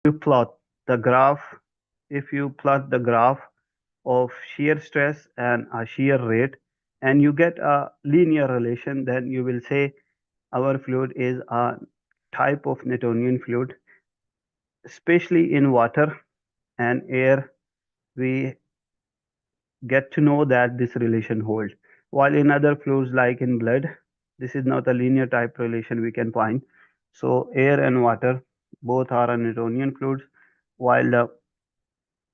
you plot the graph, if you plot the graph of shear stress and a shear rate, and you get a linear relation, then you will say our fluid is a type of Newtonian fluid, especially in water and air. We get to know that this relation holds. While in other fluids like in blood, this is not a linear type relation we can find. So air and water both are a Newtonian fluids, while the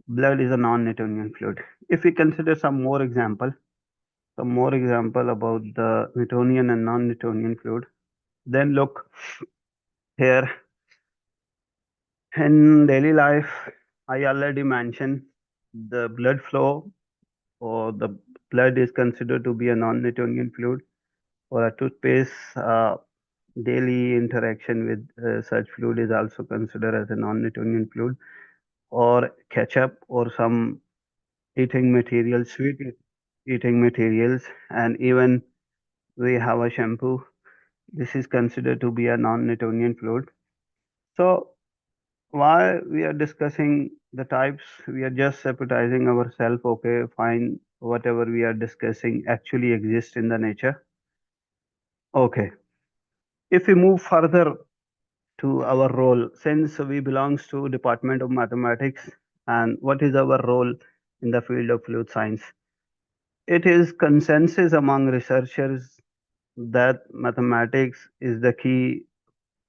blood is a non-Newtonian fluid. If we consider some more example about the Newtonian and non-Newtonian fluid, then look here in daily life. I already mentioned the blood flow, or the blood is considered to be a non-Newtonian fluid, or a toothpaste. Daily interaction with such fluid is also considered as a non-Newtonian fluid, or ketchup, or some eating materials, eating materials, and even we have a shampoo. This is considered to be a non-Newtonian fluid. So why we are discussing the types? We are just separatizing ourselves. Okay, fine. Whatever we are discussing actually exists in the nature. Okay. If we move further to our role, since we belongs to Department of Mathematics, and what is our role in the field of fluid science? It is consensus among researchers that mathematics is the key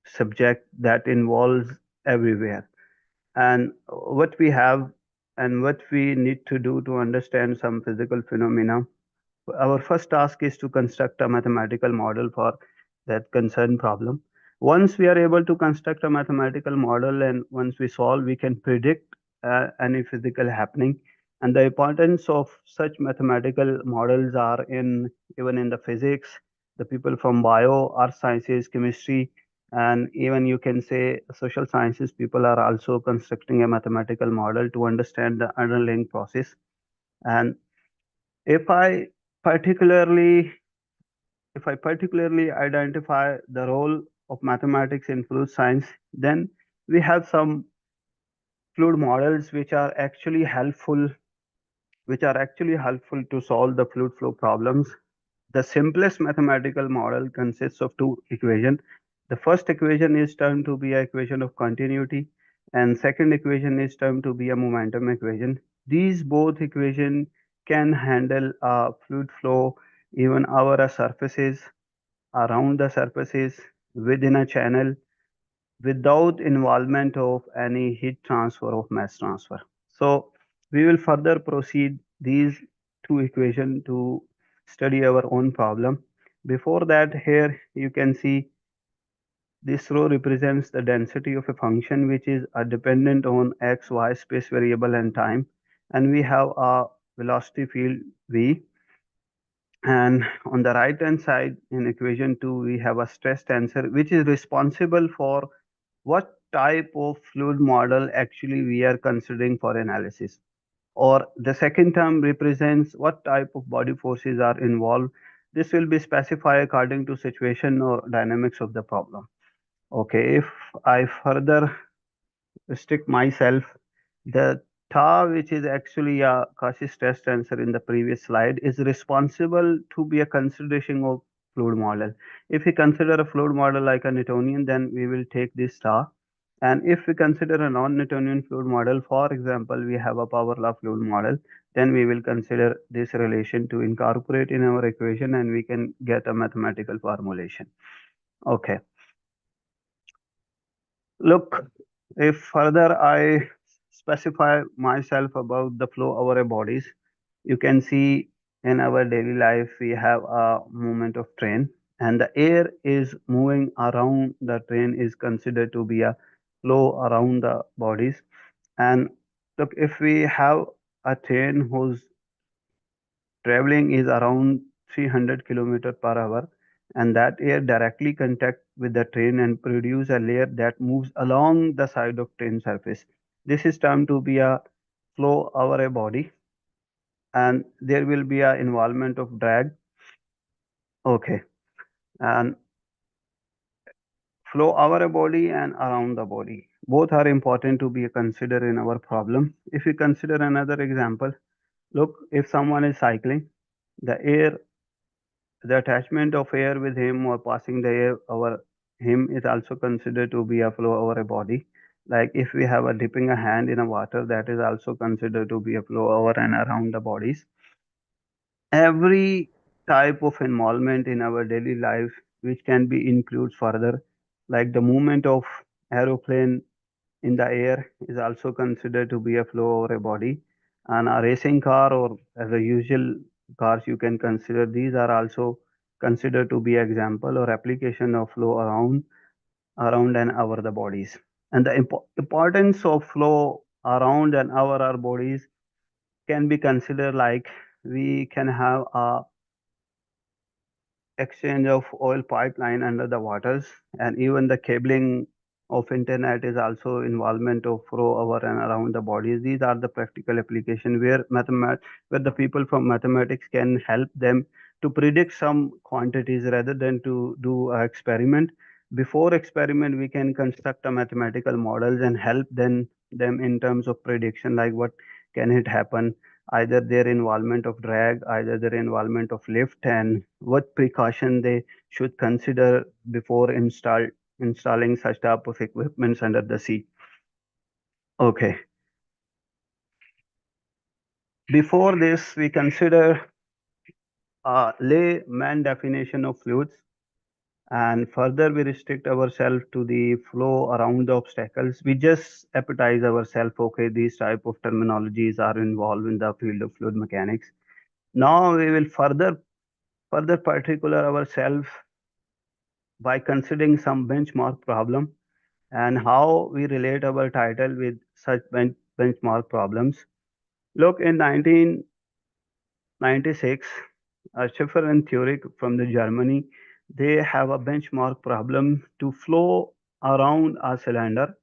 subject that involves everywhere. And what we have and what we need to do to understand some physical phenomena, our first task is to construct a mathematical model for that concerned problem. Once we are able to construct a mathematical model, and once we solve, we can predict any physical happening. And the importance of such mathematical models are in even in the physics, the people from bio, earth sciences, chemistry, and even you can say social sciences people are also constructing a mathematical model to understand the underlying process. And if I particularly if I particularly identify the role of mathematics in fluid science, then we have some fluid models which are actually helpful to solve the fluid flow problems. The simplest mathematical model consists of two equations. The first equation is termed to be an equation of continuity, and second equation is termed to be a momentum equation. These both equations can handle fluid flow even over a surfaces, around the surfaces, within a channel, without involvement of any heat transfer or mass transfer. So we will further proceed these two equations to study our own problem. Before that, here you can see this row represents the density of a function which is dependent on x, y, space variable and time. And we have a velocity field v. And on the right hand side in equation 2, we have a stress tensor which is responsible for what type of fluid model actually we are considering for analysis. Or the second term represents what type of body forces are involved. This will be specified according to situation or dynamics of the problem. Okay, if I further restrict myself, the tau, which is actually a Cauchy stress tensor in the previous slide, is responsible to be a consideration of fluid model. If we consider a fluid model like a Newtonian, then we will take this tau. And if we consider a non-Newtonian fluid model, for example, we have a power law fluid model, then we will consider this relation to incorporate in our equation and we can get a mathematical formulation. Okay. Look, if further I specify myself about the flow over a bodies, you can see in our daily life we have a movement of train, and the air is moving around the train is considered to be a flow around the bodies. And look, if we have a train whose traveling is around 300 kilometer per hour, and that air directly contact with the train and produce a layer that moves along the side of train surface. This is termed to be a flow over a body, and there will be a involvement of drag. Okay, and flow over a body and around the body. Both are important to be considered in our problem. If we consider another example, look, if someone is cycling, the air, the attachment of air with him or passing the air over him is also considered to be a flow over a body. Like if we have a dipping a hand in a water, that is also considered to be a flow over and around the bodies. Every type of involvement in our daily life, which can be included further, like the movement of aeroplane in the air is also considered to be a flow over a body, and a racing car or as a usual cars you can consider, these are also considered to be example or application of flow around and over the bodies. And the importance of flow around and over our bodies can be considered like we can have a exchange of oil pipeline under the waters, and even the cabling of internet is also involvement of flow over and around the bodies. These are the practical application where where the people from mathematics can help them to predict some quantities rather than to do a experiment. Before experiment we can construct a mathematical models and help them in terms of prediction, like what can it happen, either their involvement of drag, either their involvement of lift, and what precaution they should consider before installing such type of equipments under the sea. Okay. Before this, we consider a layman definition of fluids, and further we restrict ourselves to the flow around the obstacles. We just appetize ourselves. Okay, these type of terminologies are involved in the field of fluid mechanics. Now we will further particular ourselves by considering some benchmark problem and how we relate our title with such benchmark problems. Look, in 1996, Schiffer and Thurig from the Germany, they have a benchmark problem to flow around a cylinder.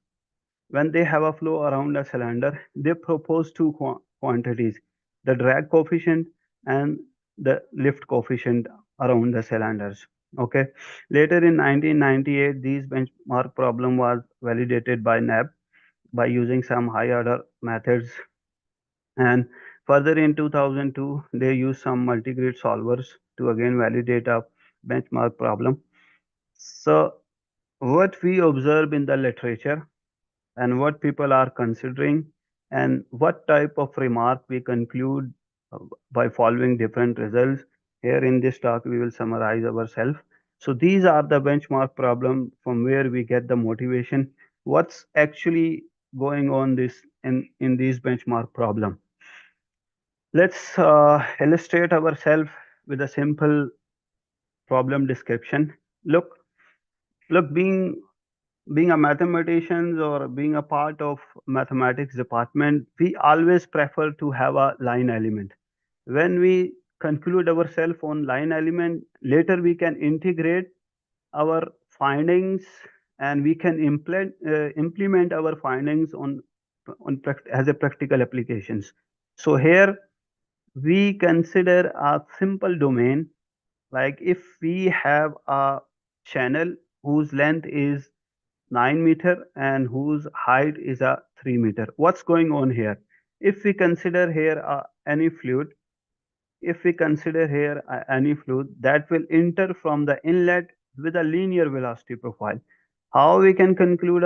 When they have a flow around a cylinder, they propose two quantities, the drag coefficient and the lift coefficient around the cylinders. Okay. Later in 1998, these benchmark problem was validated by NAB by using some high order methods. And further in 2002, they used some multigrid solvers to again validate a benchmark problem. So what we observe in the literature and what people are considering and what type of remark we conclude uh, by following different results. Here in this talk, we will summarize ourselves. So these are the benchmark problem from where we get the motivation. What's actually going on this in these benchmark problem? Let's illustrate ourselves with a simple problem description. Look, look, being a mathematician or being a part of mathematics department, we always prefer to have a line element. When we conclude ourselves on line element, later we can integrate our findings and we can implement our findings as a practical applications. So here we consider a simple domain, like if we have a channel whose length is 9 meter and whose height is a 3 meter. What's going on here? If we consider here any fluid, if we consider here any fluid that will enter from the inlet with a linear velocity profile, how we can conclude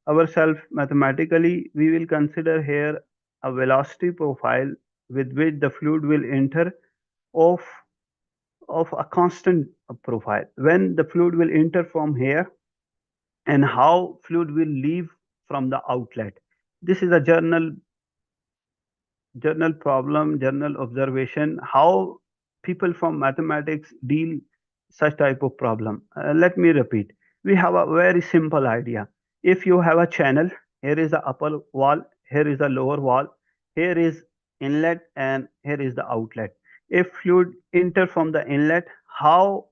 ourselves mathematically? We will consider here a velocity profile with which the fluid will enter of of a constant profile. When the fluid will enter from here and how fluid will leave from the outlet. This is a journal problem, journal observation, how people from mathematics deal such type of problem. Let me repeat. We have a very simple idea. If you have a channel, here is the upper wall, here is the lower wall, here is inlet and here is the outlet. If fluid enter from the inlet, how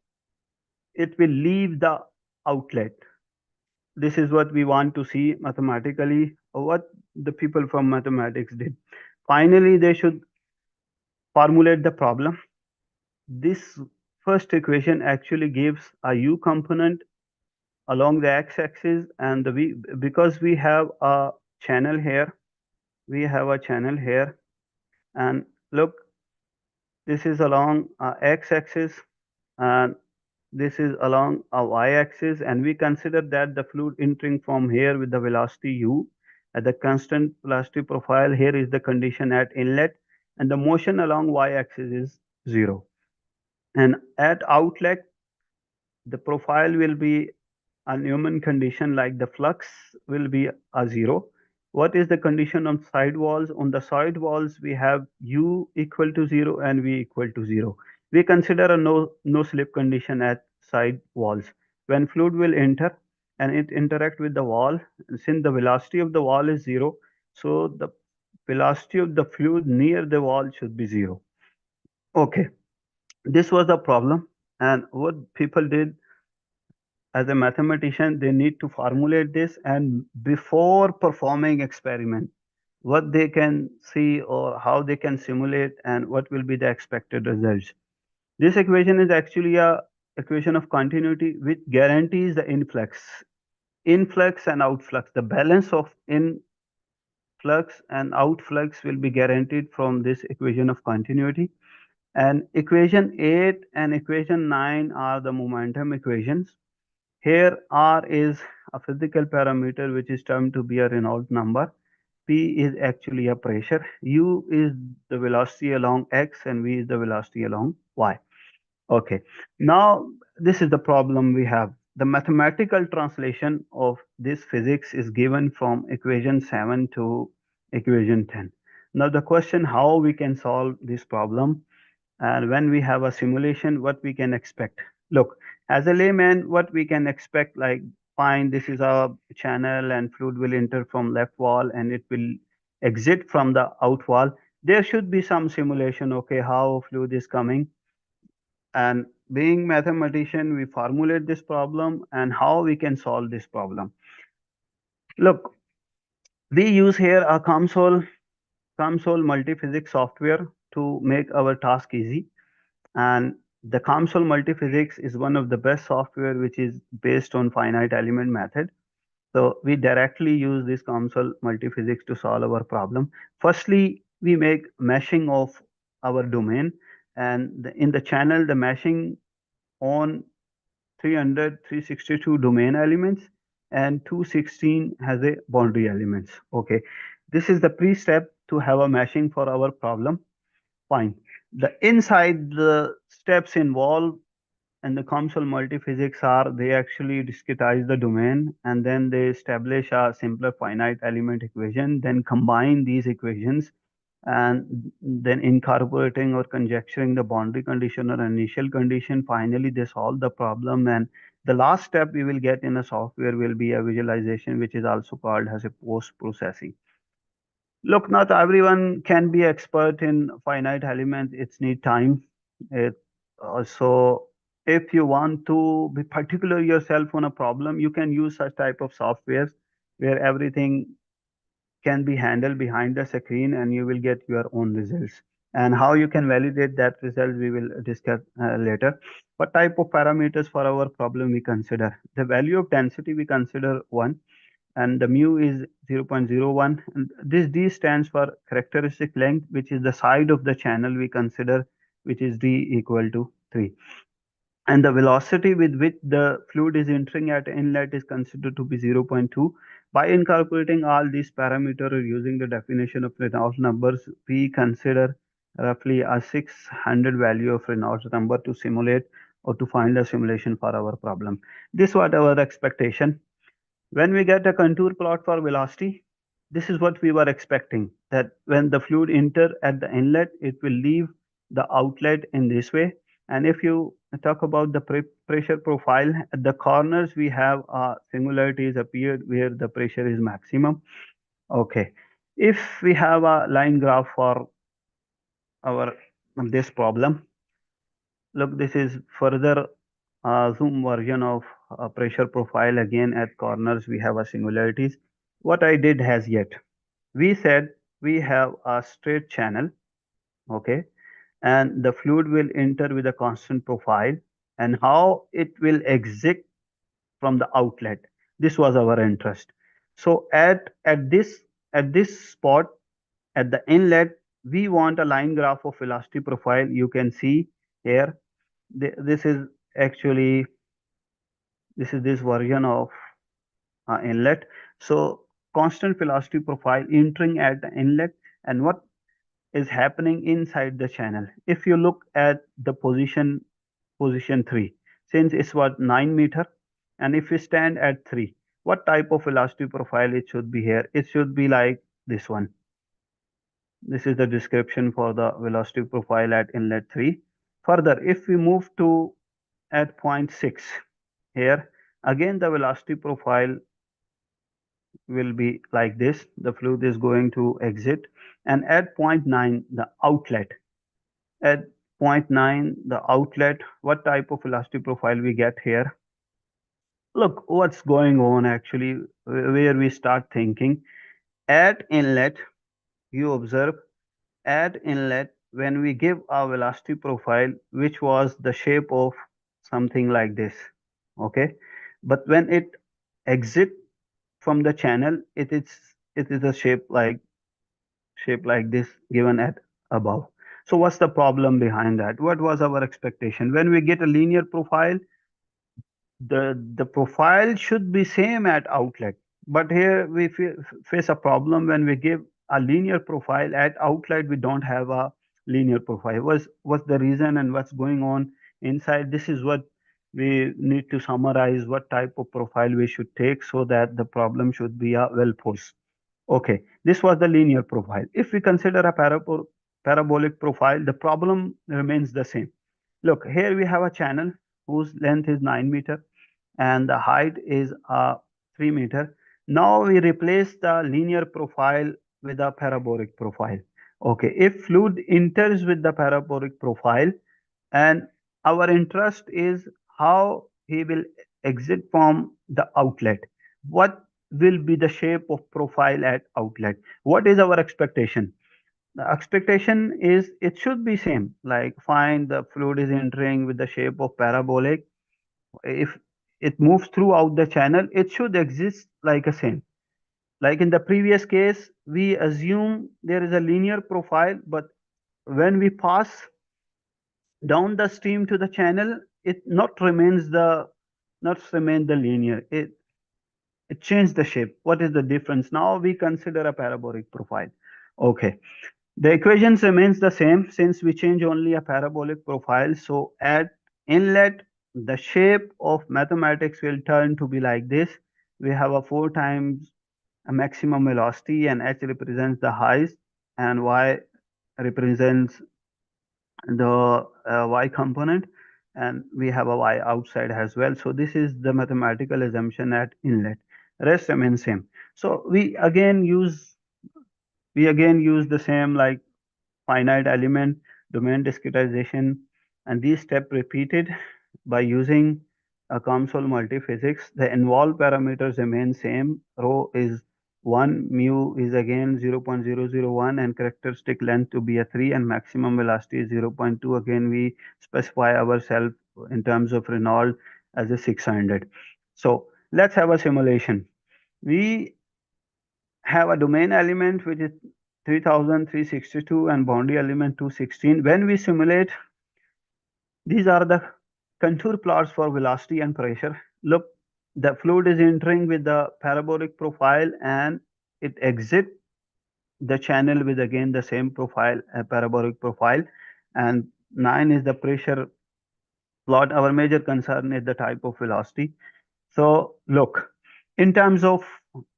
it will leave the outlet? This is what we want to see mathematically, what the people from mathematics did. Finally, they should formulate the problem. This first equation actually gives a u component along the x-axis, and because we have a channel here, we have a channel here, and look, this is along x-axis, and this is along a y-axis, and we consider that the fluid entering from here with the velocity u at the constant velocity profile. Here is the condition at inlet, and the motion along y-axis is 0. And at outlet, the profile will be a Newman condition, like the flux will be a 0. What is the condition on side walls? On the side walls, we have u equal to 0 and v equal to 0. We consider a no slip condition at side walls. When fluid will enter and it interact with the wall, since the velocity of the wall is 0, so the velocity of the fluid near the wall should be 0. Okay, this was the problem. And what people did, as a mathematician, they need to formulate this, and before performing experiment, what they can see or how they can simulate and what will be the expected results. This equation is actually a equation of continuity which guarantees the influx and outflux. The balance of influx and outflux will be guaranteed from this equation of continuity. And equation 8 and equation 9 are the momentum equations. Here R is a physical parameter which is termed to be a Reynolds number. P is actually a pressure. U is the velocity along X, and V is the velocity along Y. Okay. Now this is the problem we have. The mathematical translation of this physics is given from equation 7 to equation 10. Now the question how we can solve this problem, and when we have a simulation, what we can expect. Look, as a layman, what we can expect, like, fine, this is a channel and fluid will enter from left wall and it will exit from the out wall. There should be some simulation, okay, how fluid is coming. And being mathematician, we formulate this problem and how we can solve this problem. Look, we use here a COMSOL multiphysics software to make our task easy. And the COMSOL multiphysics is one of the best software which is based on finite element method. So we directly use this COMSOL multiphysics to solve our problem. Firstly, we make meshing of our domain, and in the channel, the meshing on 362 domain elements, and 216 has a boundary elements. Okay, this is the pre-step to have a meshing for our problem. Fine. The inside the steps involved and the COMSOL multiphysics are, they actually discretize the domain, and then they establish a simpler finite element equation, then combine these equations, and then incorporating or conjecturing the boundary condition or initial condition. Finally, they solve the problem, and the last step we will get in a software will be a visualization, which is also called as a post processing. Look, not everyone can be expert in finite elements. It's need time. So if you want to be particular yourself on a problem, you can use such type of softwares where everything can be handled behind the screen and you will get your own results. And how you can validate that result, we will discuss later. What type of parameters for our problem we consider? The value of density we consider 1, and the mu is 0.01. And this d stands for characteristic length, which is the side of the channel we consider, which is d equal to 3. And the velocity with which the fluid is entering at inlet is considered to be 0.2. By incorporating all these parameters or using the definition of Reynolds numbers, we consider roughly a 600 value of Reynolds number to simulate or to find a simulation for our problem. This was our expectation. When we get a contour plot for velocity, this is what we were expecting, that when the fluid enter at the inlet, it will leave the outlet in this way. And if you talk about the pressure profile, at the corners we have singularities appeared where the pressure is maximum. Okay. If we have a line graph for our this problem, look, this is further zoom version of pressure profile. Again, at corners we have a singularities. What I did has yet, we said we have a straight channel, okay, and the fluid will enter with a constant profile, and how it will exit from the outlet. This was our interest. So at this spot, at the inlet, we want a line graph of velocity profile. You can see here. This is actually this version of inlet. So constant velocity profile entering at the inlet, and what is happening inside the channel. If you look at the position 3, since it's what 9 meter, and if we stand at 3, what type of velocity profile it should be here? It should be like this one. This is the description for the velocity profile at inlet 3. Further, if we move to at point 6 here, again the velocity profile will be like this. The fluid is going to exit, and at point 9 the outlet. At point 9 the outlet, what type of velocity profile we get here? Look what's going on actually, where we start thinking. At inlet, you observe, at inlet, when we give our velocity profile, which was the shape of something like this, okay, but when it exit from the channel, it is a shape like this given at above. So what's the problem behind that? What was our expectation? When we get a linear profile, the profile should be same at outlet, but here we face a problem. When we give a linear profile at outlet, we don't have a linear profile. What's the reason and what's going on inside? This is what we need to summarize, what type of profile we should take so that the problem should be well posed. Okay, this was the linear profile. If we consider a parabolic profile, the problem remains the same. Look, here we have a channel whose length is 9 meter and the height is 3 meter. Now we replace the linear profile with a parabolic profile. Okay, if fluid enters with the parabolic profile, and our interest is how he will exit from the outlet, what will be the shape of profile at outlet? What is our expectation? The expectation is it should be same, like find the fluid is entering with the shape of parabolic. If it moves throughout the channel, it should exist like a same. Like in the previous case, we assume there is a linear profile, but when we pass down the stream to the channel, it not remain the linear. It changed the shape. What is the difference? Now we consider a parabolic profile. Okay. The equations remains the same since we change only a parabolic profile. So at inlet, the shape of mathematics will turn to be like this. We have a 4 times a maximum velocity, and h represents the highest and y represents the y component, and we have a y outside as well. So this is the mathematical assumption at inlet. Rest remains same. So we again use the same, like finite element, domain discretization, and these steps repeated by using a COMSOL multiphysics. The involved parameters remain same. Rho is 1, mu is again 0.001, and characteristic length to be a 3, and maximum velocity is 0.2. Again, we specify ourselves in terms of Reynolds as a 600. So let's have a simulation. We have a domain element which is 3362 and boundary element 216. When we simulate, these are the contour plots for velocity and pressure. Look, the fluid is entering with the parabolic profile and it exits the channel with again the same profile, parabolic profile. And 9 is the pressure plot. Our major concern is the type of velocity. So look, in terms of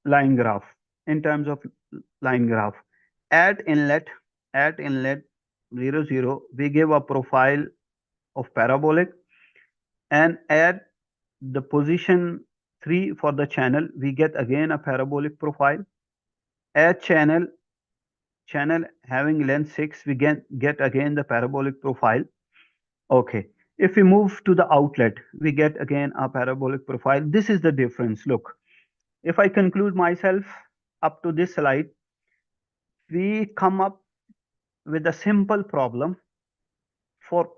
line graph, in terms of line graph, at inlet, at inlet 0, 0, we give a profile of parabolic, and at the position 3 for the channel, we get again a parabolic profile. At channel having length 6, we get again the parabolic profile. Okay. If we move to the outlet, we get again a parabolic profile. This is the difference. Look, if I conclude myself up to this slide, we come up with a simple problem for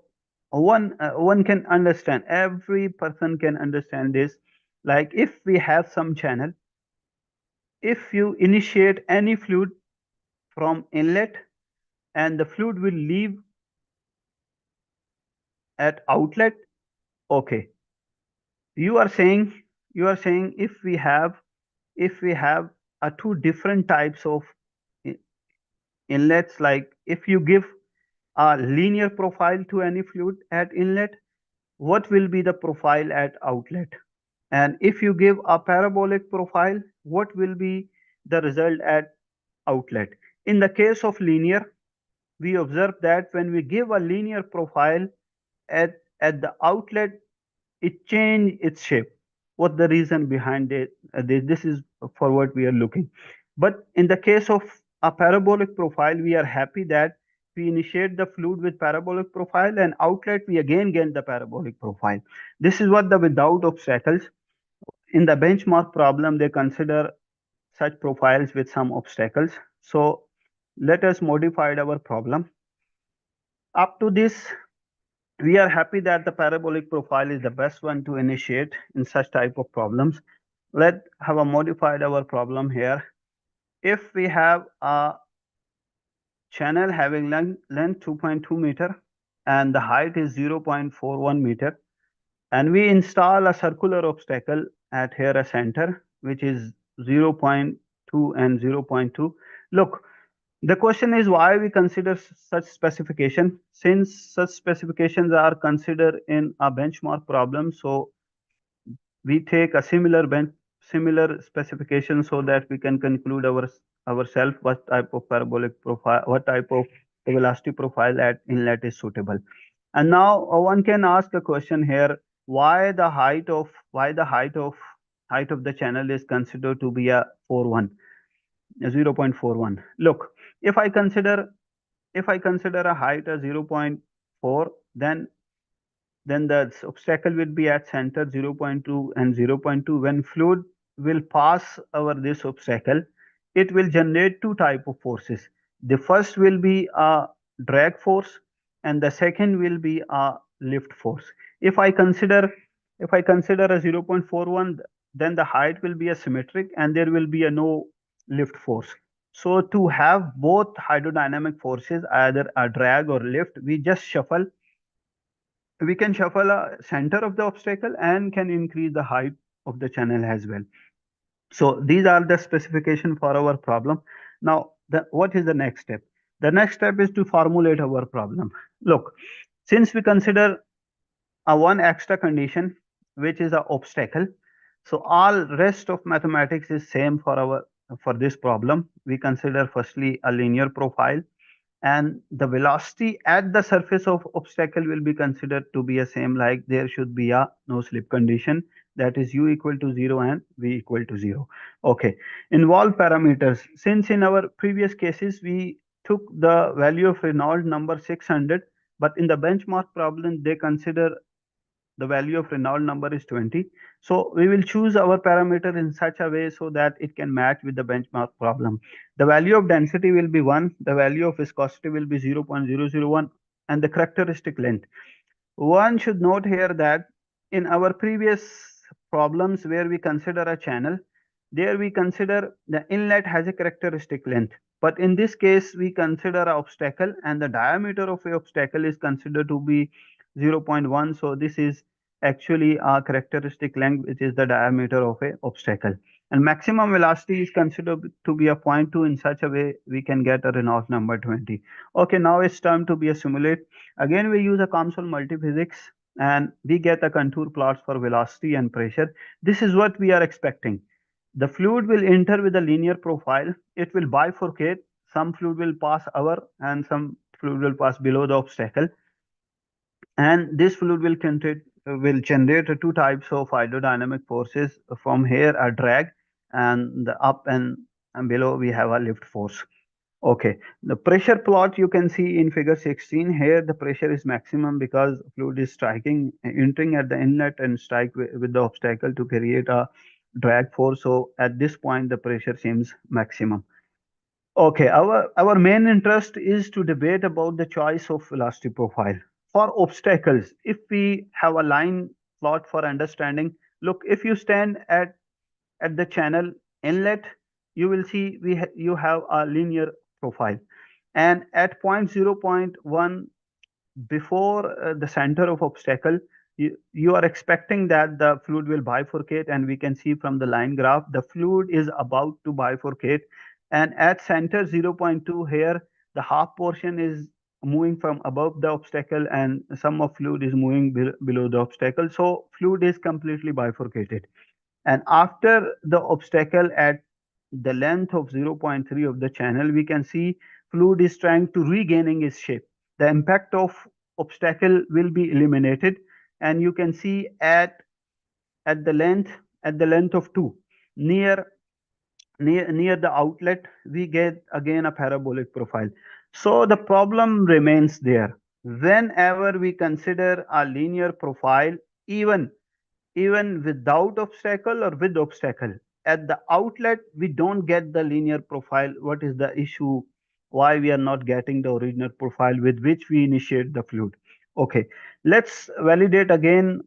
one can understand, every person can understand this. Like if we have some channel, if you initiate any fluid from inlet and the fluid will leave at outlet, okay. You are saying if we have two different types of i- inlets, like if you give a linear profile to any fluid at inlet, what will be the profile at outlet? And if you give a parabolic profile, what will be the result at outlet? In the case of linear, we observe that when we give a linear profile at the outlet, it change its shape. What the reason behind it? This is for what we are looking. But in the case of a parabolic profile, we are happy that we initiate the fluid with parabolic profile and outlet we again get the parabolic profile. This is what the without obstacles. In the benchmark problem, they consider such profiles with some obstacles. So let us modify our problem. Up to this, we are happy that the parabolic profile is the best one to initiate in such type of problems. Let's have a modified our problem here. If we have a channel having length 2.2 meter and the height is 0.41 meter, and we install a circular obstacle at here a center which is 0.2 and 0.2. Look, the question is why we consider such specification. Since such specifications are considered in a benchmark problem, so we take a similar specification so that we can conclude ourselves what type of parabolic profile, what type of velocity profile at inlet is suitable. And now one can ask a question here: why the height of the channel is considered to be a 0.41? Look, if I consider a height as 0.4, then the obstacle will be at center 0.2 and 0.2. When fluid will pass over this obstacle, it will generate two type of forces. The first will be a drag force and the second will be a lift force. If I consider a 0.41, then the height will be asymmetric and there will be a no lift force. So to have both hydrodynamic forces, either a drag or lift, we can shuffle a center of the obstacle and can increase the height of the channel as well. So these are the specification for our problem. Now, what is the next step? The next step is to formulate our problem. Look, since we consider a one extra condition, which is an obstacle, so all rest of mathematics is same for this problem. We consider firstly a linear profile, and the velocity at the surface of obstacle will be considered to be a same, like there should be a no slip condition, that is u equal to 0 and v equal to 0. Okay, involve parameters. Since in our previous cases we took the value of Reynolds number 600, but in the benchmark problem they consider the value of Reynolds number is 20. So we will choose our parameter in such a way so that it can match with the benchmark problem. The value of density will be 1, the value of viscosity will be 0.001, and the characteristic length. One should note here that in our previous problems where we consider a channel, there we consider the inlet has a characteristic length. But in this case, we consider an obstacle and the diameter of a obstacle is considered to be 0.1. So this is actually a characteristic length, which is the diameter of a obstacle. And maximum velocity is considered to be a 0.2. In such a way, we can get a Reynolds number 20. Okay, now it's time to be a simulate. Again, we use a COMSOL multiphysics and we get a contour plots for velocity and pressure. This is what we are expecting. The fluid will enter with a linear profile. It will bifurcate. Some fluid will pass over and some fluid will pass below the obstacle. And this fluid will generate two types of hydrodynamic forces. From here, a drag, and the up and below we have a lift force. Okay, the pressure plot you can see in figure 16. Here the pressure is maximum because fluid is entering at the inlet and strike with the obstacle to create a drag force. So at this point the pressure seems maximum. Okay, our main interest is to debate about the choice of velocity profile. For obstacles, if we have a line plot for understanding, Look, if you stand at the channel inlet, you will see you have a linear profile. And at point 0.1, before the center of obstacle, you are expecting that the fluid will bifurcate, and we can see from the line graph the fluid is about to bifurcate. And at center 0.2 here, the half portion is moving from above the obstacle and some of fluid is moving below the obstacle, so fluid is completely bifurcated. And after the obstacle at the length of 0.3 of the channel, we can see fluid is trying to regaining its shape. The impact of obstacle will be eliminated, and you can see at the length at the length of 2, near near the outlet, we get again a parabolic profile. So the problem remains there. Whenever we consider a linear profile, even even without obstacle or with obstacle, at the outlet we don't get the linear profile. What is the issue? Why we are not getting the original profile with which we initiate the fluid? Okay, let's validate again.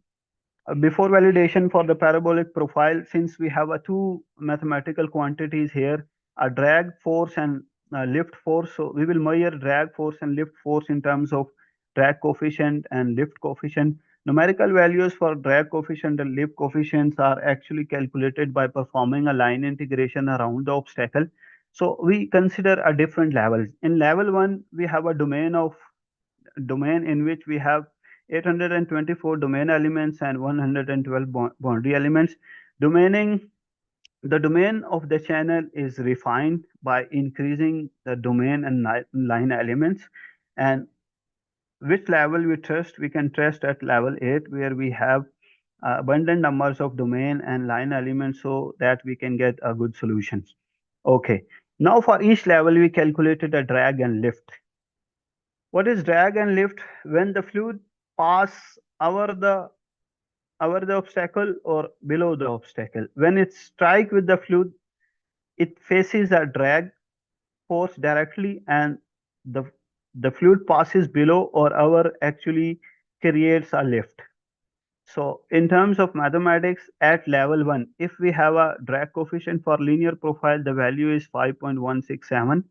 Before validation for the parabolic profile, since we have a two mathematical quantities here, a drag force and lift force, so we will measure drag force and lift force in terms of drag coefficient and lift coefficient. Numerical values for drag coefficient and lift coefficients are actually calculated by performing a line integration around the obstacle. So we consider a different levels. In level 1, we have a domain in which we have 824 domain elements and 112 boundary elements. Domaining The domain of the channel is refined by increasing the domain and line elements. And which level we trust? We can trust at level 8, where we have abundant numbers of domain and line elements so that we can get a good solutions. Okay. Now for each level, we calculated a drag and lift. What is drag and lift? When the fluid pass over the obstacle or below the obstacle. When it strike with the fluid, it faces a drag force directly, and the the fluid passes below or over actually creates a lift. So in terms of mathematics, at level 1, if we have a drag coefficient for linear profile, the value is 5.167,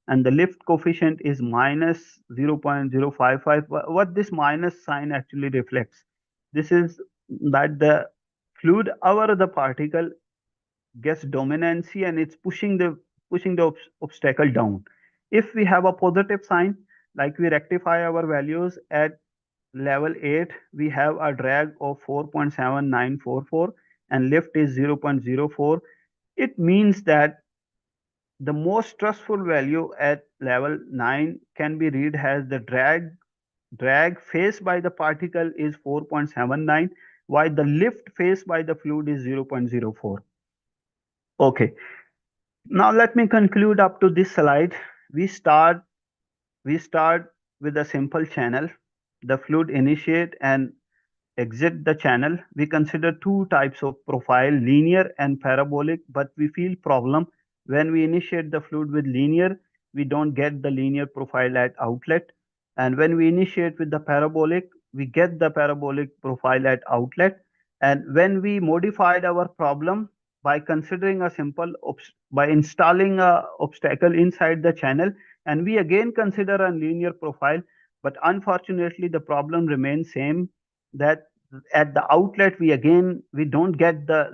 and the lift coefficient is minus 0.055. What this minus sign actually reflects? This is that the fluid over the particle gets dominancy and it's pushing the obstacle down. If we have a positive sign, like we rectify our values at level 8, we have a drag of 4.7944 and lift is 0.04. It means that the most stressful value at level 9 can be read as the drag faced by the particle is 4.79, while the lift faced by the fluid is 0.04. Okay, now let me conclude up to this slide. We start with a simple channel. The fluid initiate and exit the channel. We consider two types of profile, linear and parabolic, but we feel problem when we initiate the fluid with linear, we don't get the linear profile at outlet. And when we initiate with the parabolic, we get the parabolic profile at outlet. And when we modified our problem by considering a simple, by installing a obstacle inside the channel, and we again consider a linear profile, but unfortunately the problem remains same, that at the outlet we don't get the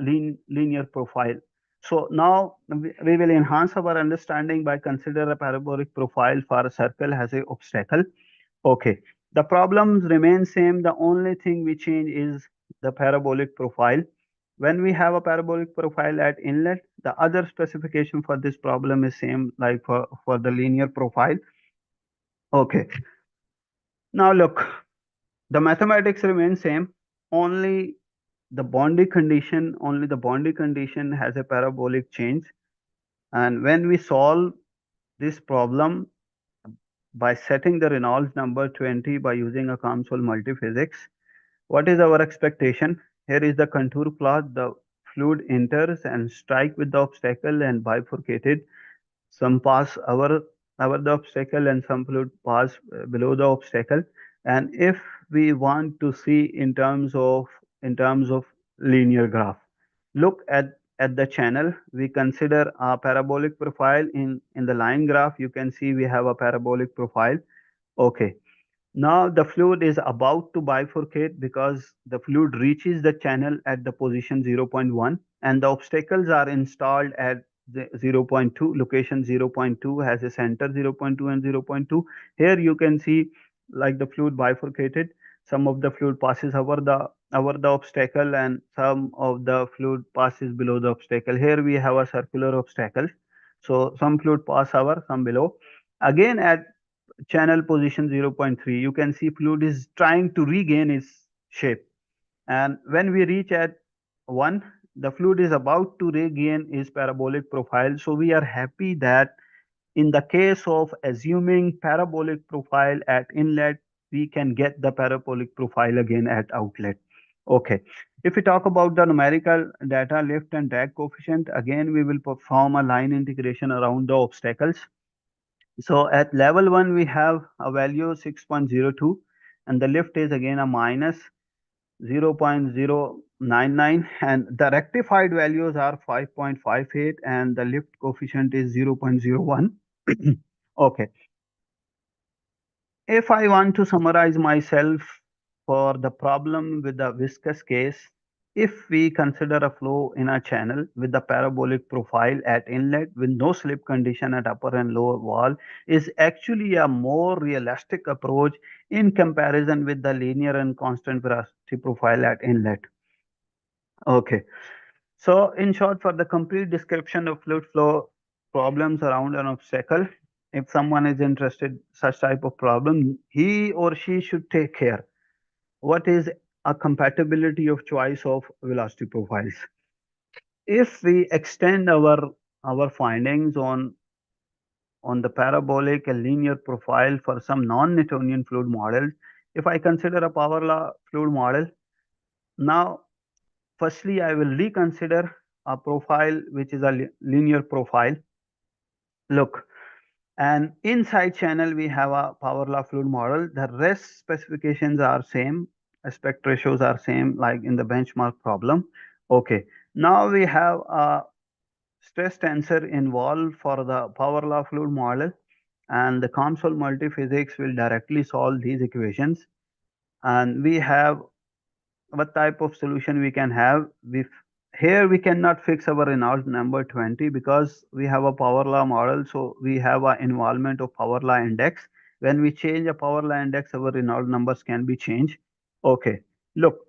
linear profile. So now we will enhance our understanding by consider a parabolic profile for a circle has a obstacle. Okay, the problems remain same. The only thing we change is the parabolic profile. When we have a parabolic profile at inlet, the other specification for this problem is same like for the linear profile. Okay, now look, the mathematics remain same. Only the boundary condition has a parabolic change. And when we solve this problem by setting the Reynolds number 20 by using a COMSOL multiphysics, what is our expectation? Here is the contour plot. The fluid enters and strike with the obstacle and bifurcated. Some pass over the obstacle and some fluid pass below the obstacle. And if we want to see in terms of linear graph. Look at the channel. We consider a parabolic profile in the line graph. You can see we have a parabolic profile. Okay. Now the fluid is about to bifurcate because the fluid reaches the channel at the position zero point 0.1 and the obstacles are installed at the zero point 0.2. Location zero point 0.2 has a center zero point 0.2 and zero point 0.2. Here you can see like the fluid bifurcated. Some of the fluid passes over the obstacle and some of the fluid passes below the obstacle. Here we have a circular obstacle. So some fluid pass over, some below. Again at channel position zero point 0.3, you can see fluid is trying to regain its shape. And when we reach at 1, the fluid is about to regain its parabolic profile. So we are happy that in the case of assuming parabolic profile at inlet, we can get the parabolic profile again at outlet. Okay. If we talk about the numerical data, lift and drag coefficient, again we will perform a line integration around the obstacles. So at level 1, we have a value 6.02 and the lift is again a minus 0.099 and the rectified values are 5.58 and the lift coefficient is 0.01. Okay. If I want to summarize myself for the problem with the viscous case, if we consider a flow in a channel with the parabolic profile at inlet with no slip condition at upper and lower wall is actually a more realistic approach in comparison with the linear and constant velocity profile at inlet. Okay. So in short, for the complete description of fluid flow problems around an obstacle, if someone is interested such type of problem, he or she should take care. What is a compatibility of choice of velocity profiles? If we extend our findings on the parabolic and linear profile for some non-Newtonian fluid models, if I consider a power law fluid model, now firstly I will reconsider a profile which is a linear profile. Look, and inside channel we have a power law fluid model. The rest specifications are same, aspect ratios are same like in the benchmark problem. Okay, now we have a stress tensor involved for the power law fluid model and the COMSOL multiphysics will directly solve these equations. And we have what type of solution we can have. Here we cannot fix our Reynolds number 20 because we have a power law model. So we have an involvement of power law index. When we change a power law index, our Reynolds numbers can be changed. Okay, look,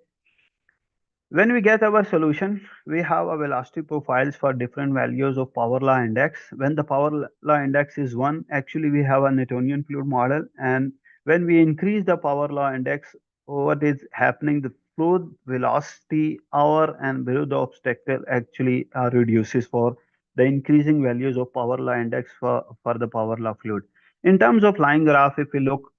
when we get our solution, we have a velocity profiles for different values of power law index. When the power law index is 1, actually we have a Newtonian fluid model. And when we increase the power law index, what is happening? The fluid velocity over and below the obstacle actually reduces for the increasing values of power law index for the power law fluid. In terms of line graph, if we look,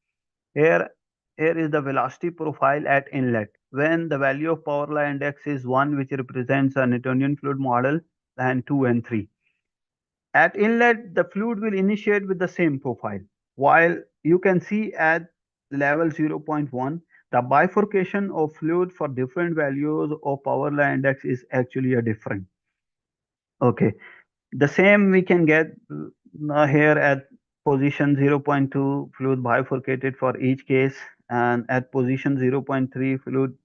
here, here is the velocity profile at inlet. When the value of power law index is 1, which represents a Newtonian fluid model, and 2 and 3. At inlet, the fluid will initiate with the same profile. While you can see at level zero point 0.1, the bifurcation of fluid for different values of power law index is actually a different. Okay. The same we can get here at position zero point 0.2 fluid bifurcated for each case and at position 0.3 fluid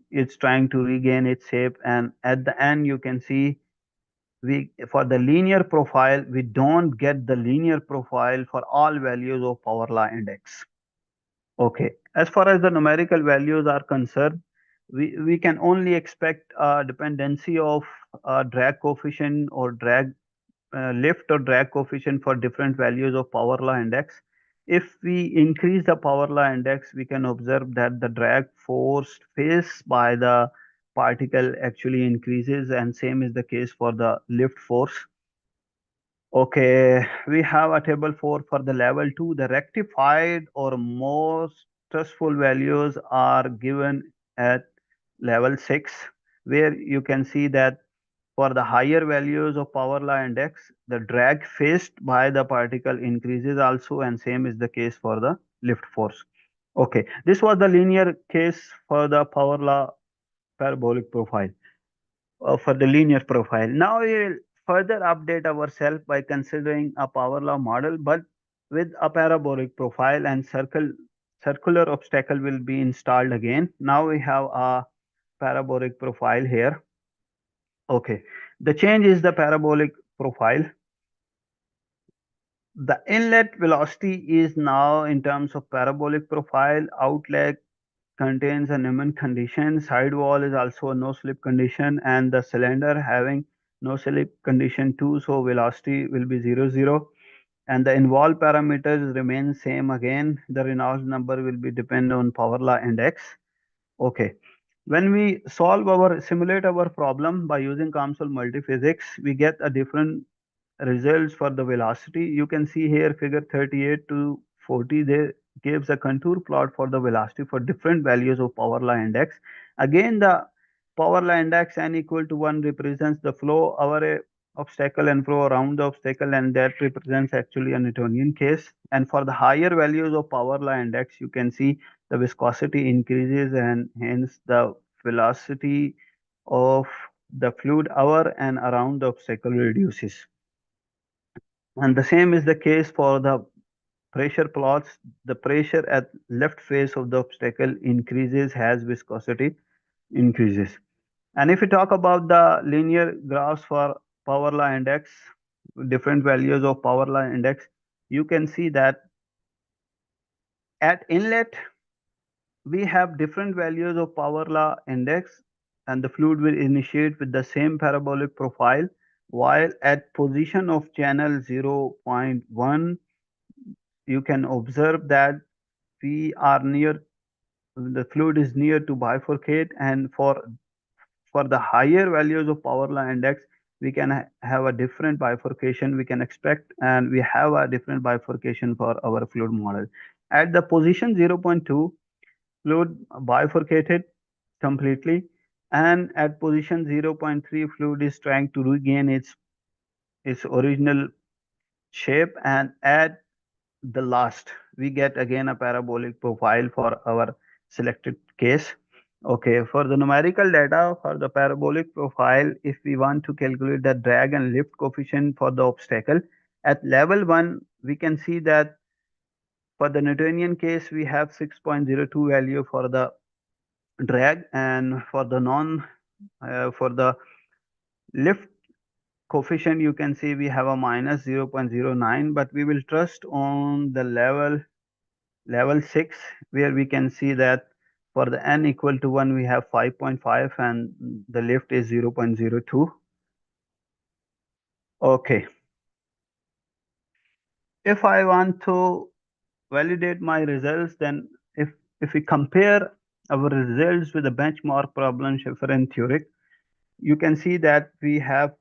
is trying to regain its shape and at the end you can see we for the linear profile we don't get the linear profile for all values of power law index. Okay, as far as the numerical values are concerned, we can only expect a dependency of drag coefficient or drag lift or drag coefficient for different values of power law index. If we increase the power law index, we can observe that the drag force faced by the particle actually increases and same is the case for the lift force. Okay, we have a table 4 for the level 2. The rectified or more stressful values are given at level 6, where you can see that for the higher values of power law index, the drag faced by the particle increases also, and same is the case for the lift force. Okay, this was the linear case for the power law parabolic profile, for the linear profile. Now we will further update ourselves by considering a power law model, but with a parabolic profile, and circular obstacle will be installed again. Now we have a parabolic profile here. Okay, the change is the parabolic profile. The inlet velocity is now in terms of parabolic profile. Outlet contains a Newman condition. Sidewall is also a no slip condition, and the cylinder having no slip condition too. So velocity will be 0, 0. And the involved parameters remain same again. The Reynolds number will be depend on power law index. Okay. When we simulate our problem by using COMSOL multiphysics, we get a different results for the velocity. You can see here figure 38 to 40, they gives a contour plot for the velocity for different values of power law index. Again, the power law index n equal to 1 represents the flow over a obstacle and flow around the obstacle, and that represents actually a Newtonian case. And for the higher values of power law index, you can see the viscosity increases and hence the velocity of the fluid over and around the obstacle reduces. And the same is the case for the pressure plots. The pressure at left face of the obstacle increases as viscosity increases. And if we talk about the linear graphs for power law index, different values of power law index, you can see that at inlet, we have different values of power law index, and the fluid will initiate with the same parabolic profile, while at position of channel 0.1, you can observe that we are near, the fluid is near to bifurcate, and for the higher values of power law index, we can have a different bifurcation we can expect, and we have a different bifurcation for our fluid model. At the position 0.2, fluid bifurcated completely, and at position 0.3, fluid is trying to regain its original shape, and at the last we get again a parabolic profile for our selected case. Okay, for the numerical data for the parabolic profile, if we want to calculate the drag and lift coefficient for the obstacle at level 1, we can see that for the Newtonian case we have 6.02 value for the drag, and for the non for the lift coefficient, you can see we have a minus 0.09, but we will trust on the level 6, where we can see that for the n equal to 1 we have 5.5 and the lift is 0.02. Okay, if I want to validate my results, then if we compare our results with the benchmark problem Schiffer and Turek, you can see that we have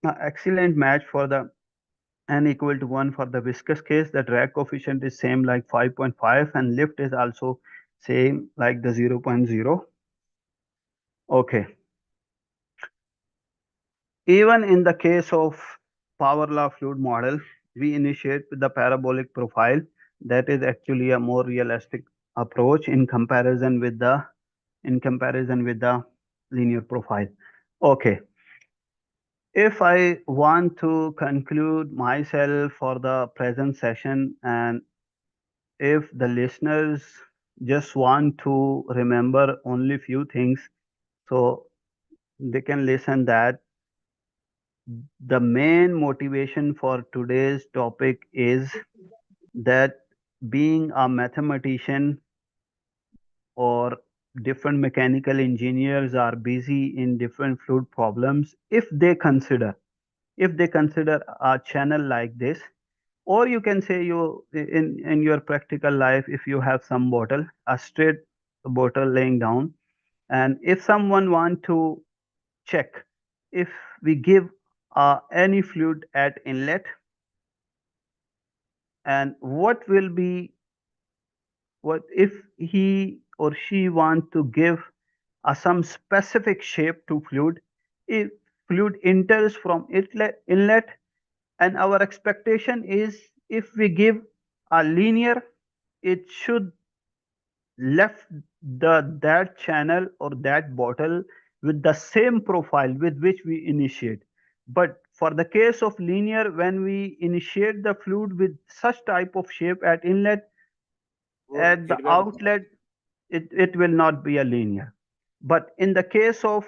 an excellent match for the n equal to 1. For the viscous case, the drag coefficient is same like 5.5 and lift is also same like the 0.0. Okay. Even in the case of power law fluid model, we initiate with the parabolic profile. That is actually a more realistic approach in comparison with the linear profile. Okay. If I want to conclude myself for the present session, and if the listeners just want to remember only few things, so they can listen that the main motivation for today's topic is that being a mathematician or different mechanical engineers are busy in different fluid problems. If they consider a channel like this, or you can say you in your practical life, if you have some bottle, a straight bottle laying down, and if someone want to check if we give any fluid at inlet, and what if he or she want to give some specific shape to fluid, if fluid enters from inlet, and our expectation is if we give a linear, it should left that channel or that bottle with the same profile with which we initiate. But for the case of linear, when we initiate the fluid with such type of shape at inlet, Or at the feedback. outlet, it will not be a linear. But in the case of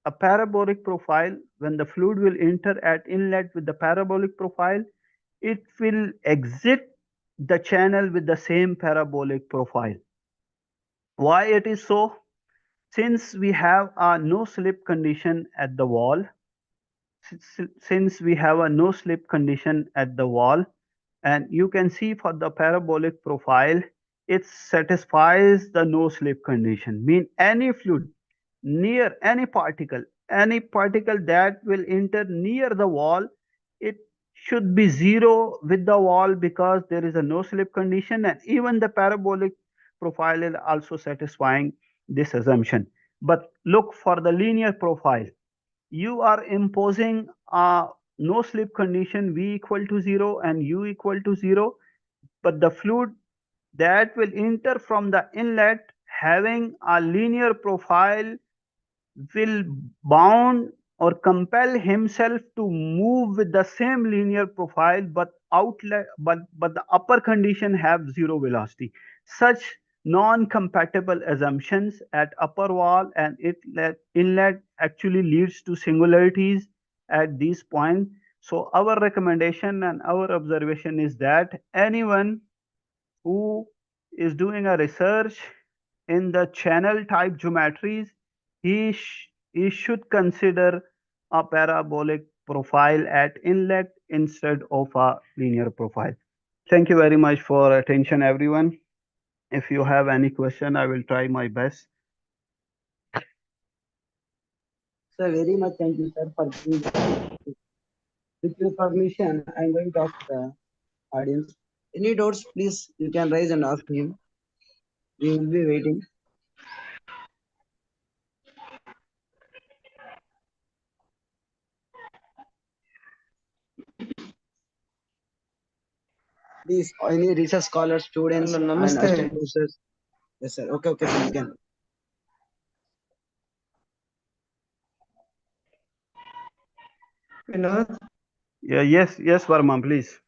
a parabolic profile, when the fluid will enter at inlet with the parabolic profile, it will exit the channel with the same parabolic profile. Why it is so? Since we have a no slip condition at the wall, since we have a no slip condition at the wall, and you can see for the parabolic profile, it satisfies the no slip condition. Mean any fluid near any particle that will enter near the wall, it should be zero with the wall because there is a no slip condition, and even the parabolic profile is also satisfying this assumption. But look for the linear profile, you are imposing a no slip condition v equal to 0 and u equal to 0, but the fluid that will enter from the inlet having a linear profile will bound or compel himself to move with the same linear profile, but outlet but the upper condition have zero velocity. Such non-compatible assumptions at upper wall and inlet actually leads to singularities at these points. So our recommendation and our observation is that anyone who is doing a research in the channel type geometries, he should consider a parabolic profile at inlet instead of a linear profile. Thank you very much for attention, everyone. If you have any question, I will try my best. Sir, very much thank you, sir, for giving the opportunity. With your permission, I'm going to ask the audience. Any doubts, please, you can raise and ask him. We will be waiting. Please, any research scholars, students, Hello, and namaste. assistant professors. Yes, sir. Okay, okay, sir, you can. Vinod? Yes, yes, Varma, please.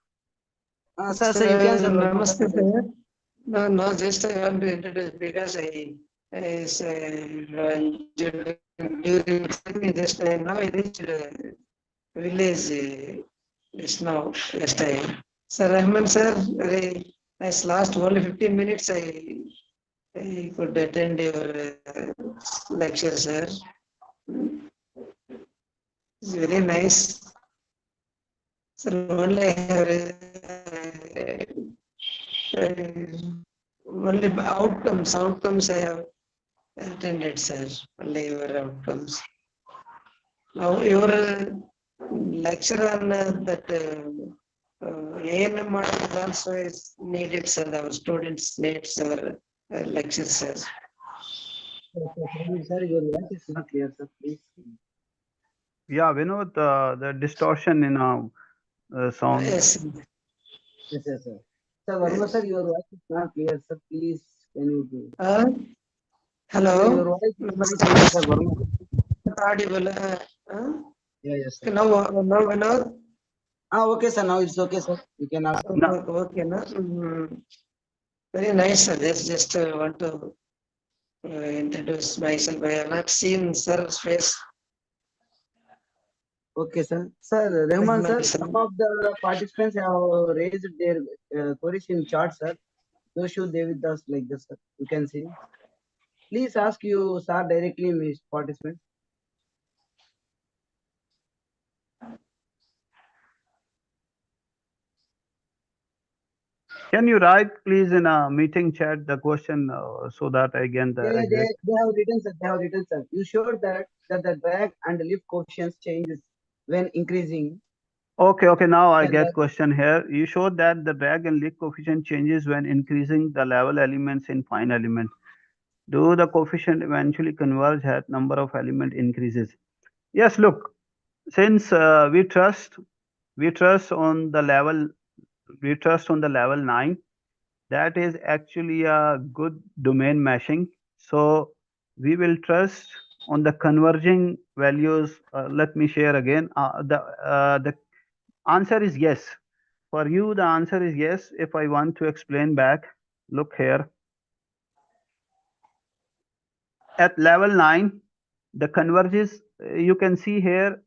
Sir, you can, sir. Namaste, sir. No, just I want to introduce because I during just now I reached village just now, last time. Sir Rahman, sir, very nice. Last only 15 minutes I could attend your lecture, sir. It's very nice. Sir, only I have only outcomes I have attended, sir. Only your outcomes. Now your lecture on that ANM model is also is needed, sir. Our students needs our lecture, sir. Sir, your voice is not clear, sir. Please. Yeah, Vinod, the distortion in sound. Yes. Yes, yes, sir. Sir, Varma, sir, your voice is not clear, sir. Please, can you do? Hello. Sir, your voice is not clear, sir. Varma. Audible. Yeah, yes, sir. Now. Okay, sir. Now it's okay, sir. You can ask. Okay, no. Very nice, sir. Just want to introduce myself. I have not seen sir's face. Okay, sir. Sir, Rahman, sir, some of the participants have raised their queries in chat, sir. Those should they with us like this, sir. You can see. Please ask you, sir, directly, Miss participant. Can you write, please, in a meeting chat the question so that I get the Yeah, exact. they have written, sir. They have written, sir. You sure that the drag and lift coefficients changes when increasing? Okay, now I Yeah, get question here. You showed that the drag and leak coefficient changes when increasing the level elements in fine element. Do the coefficient eventually converge as number of element increases? Yes, look, since we trust on the level 9, that is actually a good domain meshing. So we will trust on the converging values. Let me share again. The answer is yes. For you, the answer is yes. If I want to explain back, look here. At level 9, the converges, you can see here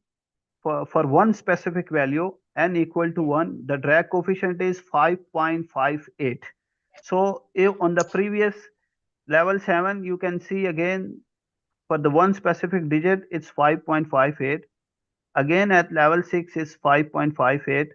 for one specific value, n equal to 1, the drag coefficient is 5.58. So if on the previous level 7, you can see again for the one specific digit, it's 5.58. Again at level 6 is 5.58,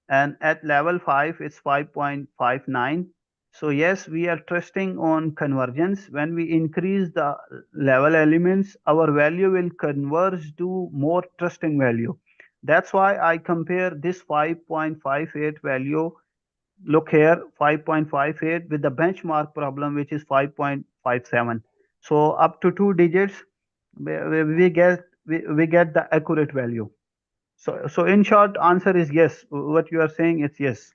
and at level 5 it's 5.59. So yes, we are trusting on convergence. When we increase the level elements, our value will converge to more trusting value. That's why I compare this 5.58 value, look here, 5.58 with the benchmark problem, which is 5.57. So up to two digits, we get the accurate value. So in short, answer is yes. What you are saying is yes.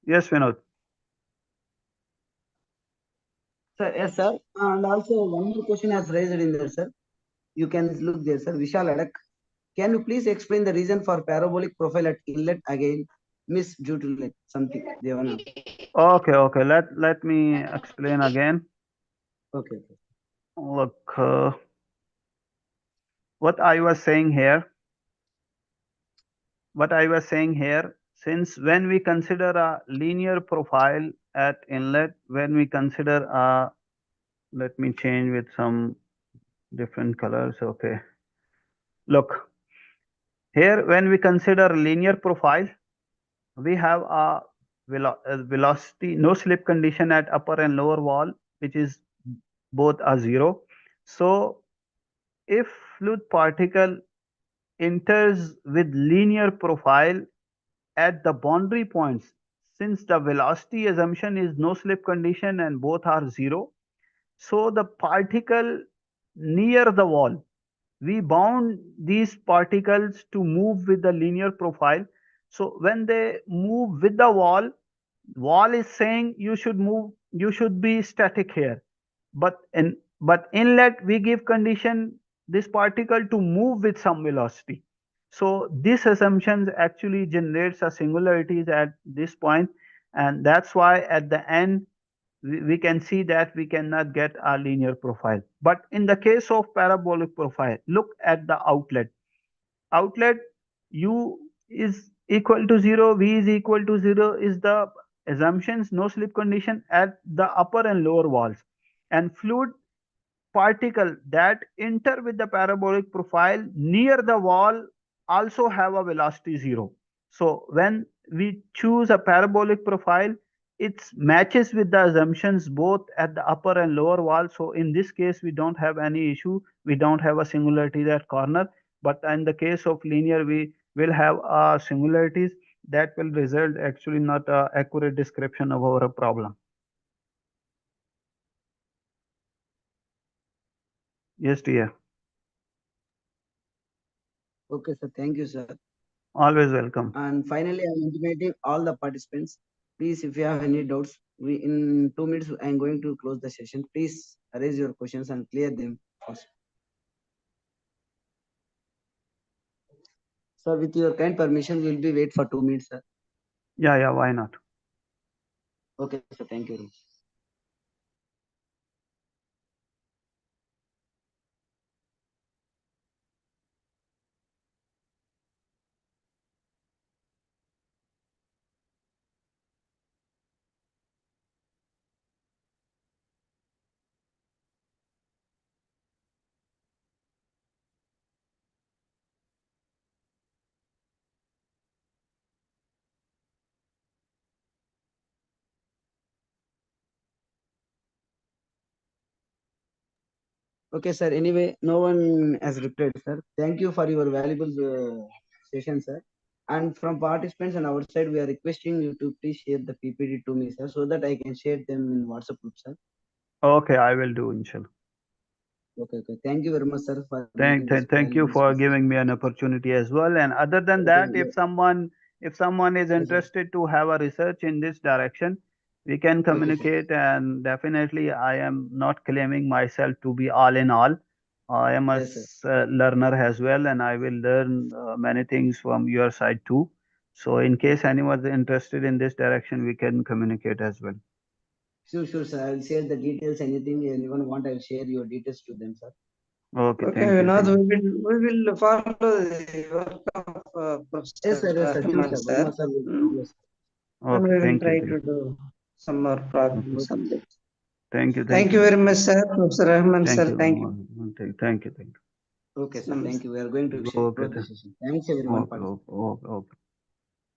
Yes, Vinod. Sir, yes, sir. And also one more question has raised in there, sir. You can look there, sir. Vishal Adak. Can you please explain the reason for parabolic profile at inlet again? Miss due to like something. Devana. Okay. Let me explain again. Okay. Look, what I was saying here. What I was saying here. Since when we consider a linear profile at inlet, when we consider a, let me change with some different colors. Okay. Look, here when we consider linear profile, we have a velocity, no slip condition at upper and lower wall, which is both are zero. So if fluid particle enters with linear profile at the boundary points, since the velocity assumption is no slip condition and both are zero, so the particle near the wall, we bound these particles to move with the linear profile. So when they move with the wall is saying you should move, you should be static here. But inlet, we give condition this particle to move with some velocity. So this assumptions actually generates a singularities at this point, and that's why at the end we can see that we cannot get a linear profile. But in the case of parabolic profile, look at the outlet u is equal to 0, v is equal to 0 is the assumptions, no slip condition at the upper and lower walls, and fluid particle that enter with the parabolic profile near the wall also have a velocity 0. So when we choose a parabolic profile, it matches with the assumptions both at the upper and lower wall. So in this case, we don't have any issue. We don't have a singularity at corner. But in the case of linear, we will have singularities that will result actually not a accurate description of our problem. Yes, dear. Okay, sir. Thank you, sir. Always welcome. And finally, I'm intimating all the participants. Please, if you have any doubts, we in 2 minutes I'm going to close the session. Please raise your questions and clear them first. Sir, with your kind permission, we'll be wait for 2 minutes, sir. Yeah, why not? Okay, sir. Thank you. Okay, sir. Anyway, no one has replied, sir. Thank you for your valuable session, sir. And from participants on our side, we are requesting you to please share the PPT to me, sir, so that I can share them in WhatsApp group, sir. Okay, I will do, inshallah. Okay, okay. Thank you very much, sir, for Thank, giving this thank, thank you valuable for speech. giving me an opportunity as well. And other than Okay, that, if someone is yes, sir. interested to have a research in this direction, we can Okay, sir. communicate. And definitely, I am not claiming myself to be all in all. I am a Yes, sir. learner as well, and I will learn many things from your side too. So, in case anyone is interested in this direction, we can communicate as well. Sure, sure, sir. I will share the details. Anything anyone want, I will share your details to them, sir. Okay, Okay, thank you, Vinod, thank you. we will follow the work of Yes, Professor sir. Yes, sir. Sure, Rahman, sir. sir. Verma, sir will Mm, follow, sir. and Okay, we will thank you, try thank to you. do some more Okay, progress on this. thank you, Thank thank you you, very much, sir. Professor Rahman, thank sir. you, Thank you. thank you, thank you. Okay, sir. Thank Namaste. you. We are going to Okay, close the session. Thanks, everyone, okay, participants. okay, okay. Okay.